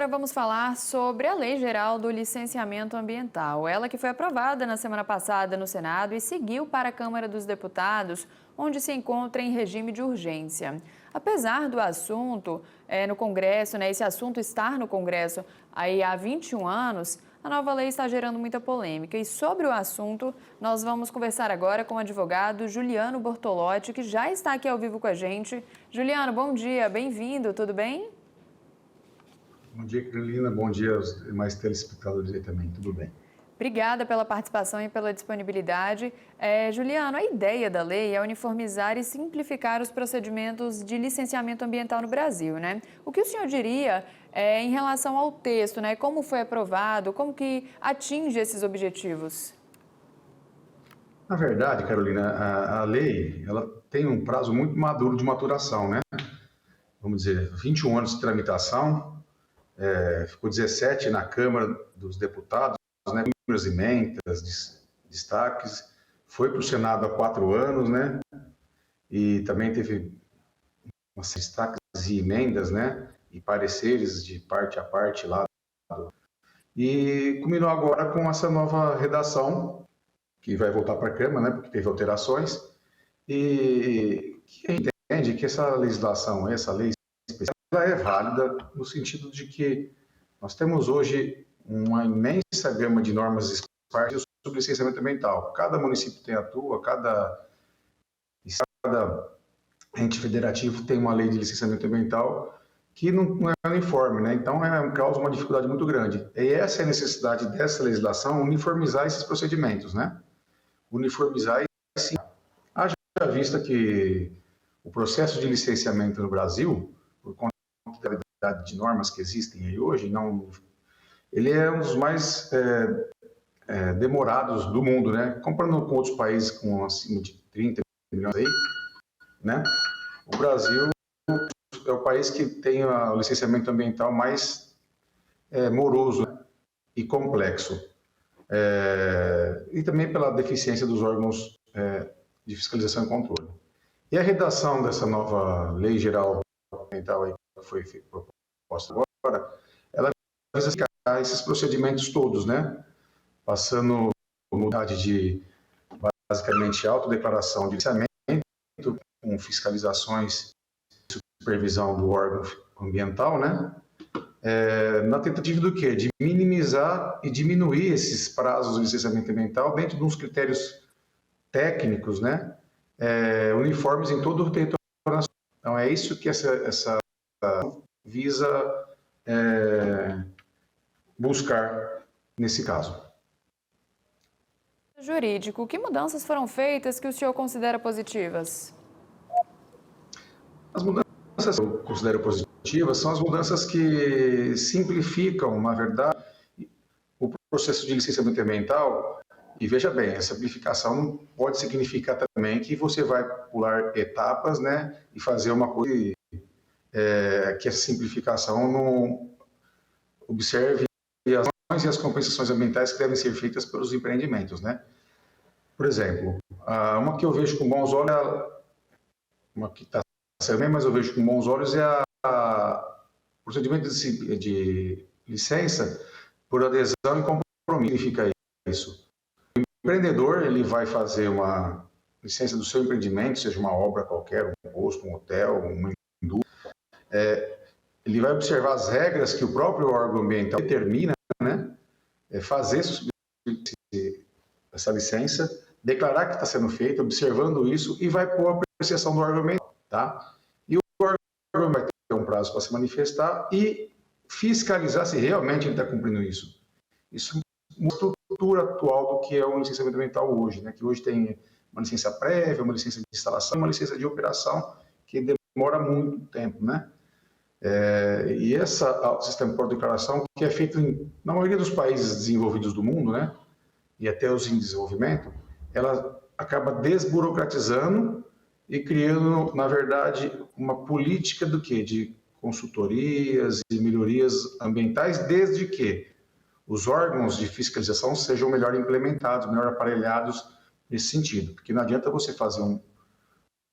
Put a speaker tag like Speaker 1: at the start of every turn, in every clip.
Speaker 1: agora vamos falar sobre a Lei Geral do Licenciamento Ambiental. Ela que foi aprovada na semana passada no Senado e seguiu para a Câmara dos Deputados, onde se encontra em regime de urgência. Apesar do assunto no Congresso, esse assunto estar no Congresso aí há 21 anos, a nova lei está gerando muita polêmica. E sobre o assunto, nós vamos conversar agora com o advogado Juliano Bortolotti, que já está aqui ao vivo com a gente. Juliano, bom dia, bem-vindo, tudo bem?
Speaker 2: Bom dia, Carolina. Bom dia aos demais telespectadores aí também. Tudo bem?
Speaker 1: Obrigada pela participação e pela disponibilidade. Juliano, a ideia da lei é uniformizar e simplificar os procedimentos de licenciamento ambiental no Brasil, né? O que o senhor diria em relação ao texto, né? Como foi aprovado, como que atinge esses objetivos?
Speaker 2: Na verdade, Carolina, a lei ela tem um prazo muito maduro de maturação, né? Vamos dizer, 21 anos de tramitação, ficou 17 na Câmara dos Deputados, né? Inúmeras emendas, destaques, foi para o Senado há 4 anos, né? E também teve umas destaques e emendas, né? E pareceres de parte a parte lá. E culminou agora com essa nova redação, que vai voltar para a Câmara, né? Porque teve alterações, e que entende que essa legislação, essa lei especial, ela é válida no sentido de que nós temos hoje uma imensa gama de normas esparsas sobre licenciamento ambiental. Cada município tem a tua, cada ente federativo tem uma lei de licenciamento ambiental que não é uniforme, né? Então, causa uma dificuldade muito grande. E essa é a necessidade dessa legislação, uniformizar esses procedimentos, né? Uniformizar e sim. Haja vista que o processo de licenciamento no Brasil, por conta da quantidade de normas que existem aí hoje, ele é um dos mais demorados do mundo, né? Comparando com outros países com acima de 30 milhões aí, né? O Brasil é o país que tem o licenciamento ambiental mais moroso, né? E complexo. E também pela deficiência dos órgãos de fiscalização e controle. E a redação dessa nova Lei Geral Ambiental aí, que foi proposta agora, ela visa ficar esses procedimentos todos, né? Passando por unidade de, basicamente, autodeclaração de licenciamento, com fiscalizações e supervisão do órgão ambiental, né? Na tentativa do quê? De minimizar e diminuir esses prazos de licenciamento ambiental dentro de uns critérios técnicos, né? Uniformes em todo o território nacional. Então, é isso que essa visa buscar nesse caso.
Speaker 1: Jurídico, que mudanças foram feitas que o senhor considera positivas?
Speaker 2: As mudanças que eu considero positivas são as mudanças que simplificam, na verdade, o processo de licenciamento ambiental. E veja bem, a simplificação não pode significar também que você vai pular etapas, né, e fazer uma coisa que a simplificação não observe as ações e as compensações ambientais que devem ser feitas pelos empreendimentos, né? Por exemplo, uma que eu vejo com bons olhos, uma que está sendo bem, mas eu vejo com bons olhos o procedimento de licença por adesão e compromisso. Significa isso? O empreendedor ele vai fazer uma licença do seu empreendimento, seja uma obra qualquer, um posto, um hotel, uma indústria, ele vai observar as regras que o próprio órgão ambiental determina, né? Fazer essa licença, declarar que está sendo feito, observando isso e vai pôr a apreciação do órgão ambiental, tá? E o órgão vai ter um prazo para se manifestar e fiscalizar se realmente ele está cumprindo isso. Isso é uma estrutura atual do que é um licenciamento ambiental hoje, né? Que hoje tem uma licença prévia, uma licença de instalação, uma licença de operação que demora muito tempo, né? E esse sistema de declaração, que é feito na maioria dos países desenvolvidos do mundo, né, e até os em desenvolvimento, ela acaba desburocratizando e criando, na verdade, uma política do quê? De consultorias e melhorias ambientais, desde que os órgãos de fiscalização sejam melhor implementados, melhor aparelhados nesse sentido. Porque não adianta você fazer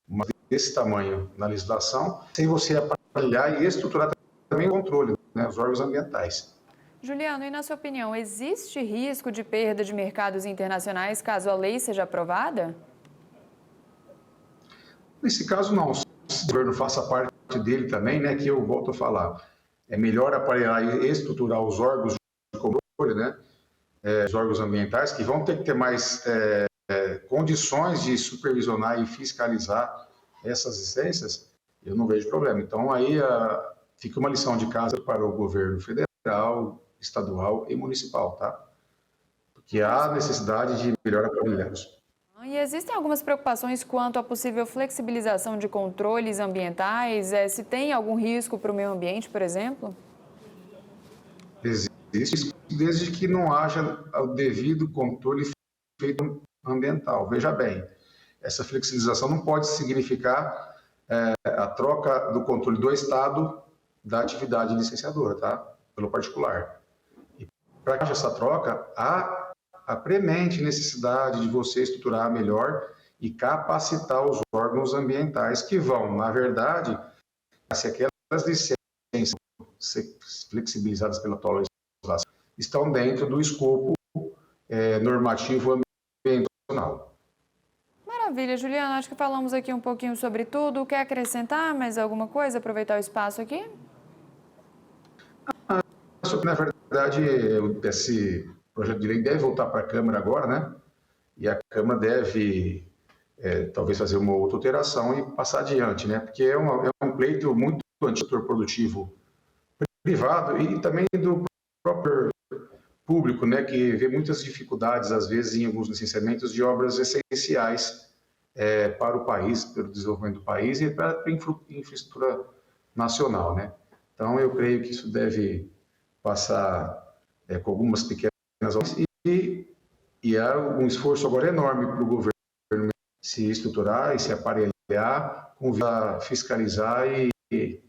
Speaker 2: uma desse tamanho na legislação sem você aparelhar e estruturar também o controle. né, os órgãos ambientais.
Speaker 1: Juliano, e na sua opinião, existe risco de perda de mercados internacionais caso a lei seja aprovada?
Speaker 2: Nesse caso, não. Se o governo faça parte dele também, né, que eu volto a falar, é melhor aparelhar e estruturar os órgãos de controle, né, os órgãos ambientais, que vão ter que ter mais condições de supervisionar e fiscalizar essas licenças, eu não vejo problema. Então, aí fica uma lição de casa para o governo federal, estadual e municipal, tá? Porque há necessidade de melhor aparelhamentos.
Speaker 1: E existem algumas preocupações quanto à possível flexibilização de controles ambientais, se tem algum risco para o meio ambiente, por exemplo?
Speaker 2: Existe, desde que não haja o devido controle feito ambiental. Veja bem, essa flexibilização não pode significar a troca do controle do Estado da atividade licenciadora, tá? Pelo particular. E para que haja essa troca, há a premente necessidade de você estruturar melhor e capacitar os órgãos ambientais que vão, na verdade, se aquelas licenças flexibilizadas pela atual legislação estão dentro do escopo normativo ambiental.
Speaker 1: Maravilha, Juliana, acho que falamos aqui um pouquinho sobre tudo. Quer acrescentar mais alguma coisa? Aproveitar o espaço aqui?
Speaker 2: Na verdade, esse projeto de lei deve voltar para a Câmara agora, né? E a Câmara deve talvez fazer uma outra alteração e passar adiante, né? Porque é um pleito muito antigo do setor produtivo privado e também do próprio público, né? Que vê muitas dificuldades, às vezes, em alguns licenciamentos de obras essenciais para o país, para o desenvolvimento do país e para a infraestrutura nacional, né? Então, eu creio que isso deve passar com algumas pequenas e há um esforço agora enorme para o governo se estruturar e se aparelhar, fiscalizar e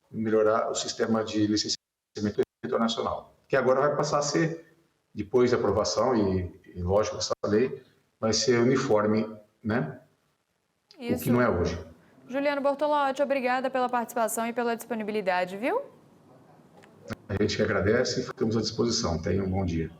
Speaker 2: melhorar o sistema de licenciamento internacional, que agora vai passar a ser, depois da aprovação e lógico, essa lei, vai ser uniforme, né?
Speaker 1: Isso.
Speaker 2: O que não é hoje.
Speaker 1: Juliano Bortolotti, obrigada pela participação e pela disponibilidade, viu?
Speaker 2: A gente que agradece e ficamos à disposição. Tenha um bom dia.